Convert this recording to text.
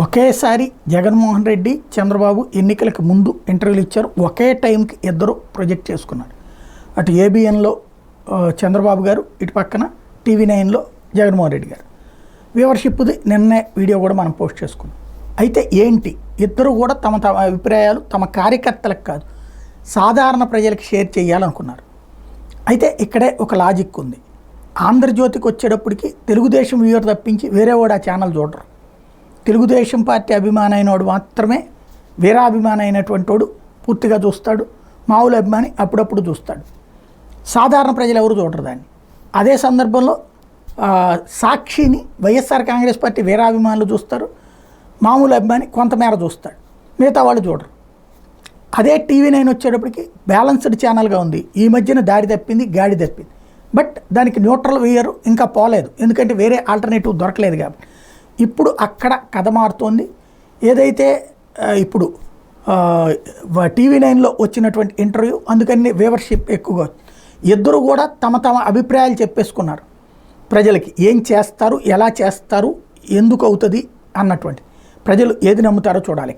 ఒకేసారి జగన్మోహన్ రెడ్డి చంద్రబాబు ఎన్నికలకు ముందు ఇంటర్వ్యూలు ఇచ్చారు. ఒకే టైంకి ఇద్దరు ప్రొజెక్ట్ చేసుకున్నారు. అటు ఏబిఎన్లో చంద్రబాబు గారు, ఇటు పక్కన TV9లో జగన్మోహన్ రెడ్డి గారు. వ్యూవర్షిప్ది నిన్నే వీడియో కూడా మనం పోస్ట్ చేసుకున్నాం. అయితే ఏంటి, ఇద్దరు కూడా తమ తమ అభిప్రాయాలు తమ కార్యకర్తలకు కాదు సాధారణ ప్రజలకు షేర్ చేయాలనుకున్నారు. అయితే ఇక్కడే ఒక లాజిక్ ఉంది. ఆంధ్రజ్యోతికి వచ్చేటప్పటికి తెలుగుదేశం వ్యూవర్ తప్పించి వేరే వాడు ఆ ఛానల్ చూడరు. తెలుగుదేశం పార్టీ అభిమాని అయినవాడు మాత్రమే వీరాభిమాని అయినటువంటి వాడు పూర్తిగా చూస్తాడు. మామూలు అభిమాని అప్పుడప్పుడు చూస్తాడు. సాధారణ ప్రజలు ఎవరు చూడరు దాన్ని. అదే సందర్భంలో సాక్షిని వైఎస్ఆర్ కాంగ్రెస్ పార్టీ వీరాభిమానులు చూస్తారు. మామూలు అభిమాని కొంతమేర చూస్తాడు, మిగతా వాళ్ళు చూడరు. అదే TV9 వచ్చేటప్పటికి బ్యాలెన్స్డ్ ఛానల్గా ఉంది. ఈ మధ్యన దారి తప్పింది, గాడి తప్పింది. బట్ దానికి న్యూట్రల్ వేయరు, ఇంకా పోలేదు. ఎందుకంటే వేరే ఆల్టర్నేటివ్ దొరకలేదు కాబట్టి. ఇప్పుడు అక్కడ కథ మారుతోంది. ఏదైతే ఇప్పుడు TV9లో వచ్చినటువంటి ఇంటర్వ్యూ, అందుకని వ్యూవర్షిప్ ఎక్కువగా. ఇద్దరు కూడా తమ తమ అభిప్రాయాలు చెప్పేసుకున్నారు. ప్రజలకి ఏం చేస్తారు, ఎలా చేస్తారు, ఎందుకు అవుతుంది అన్నటువంటి. ప్రజలు ఏది నమ్ముతారో చూడాలి.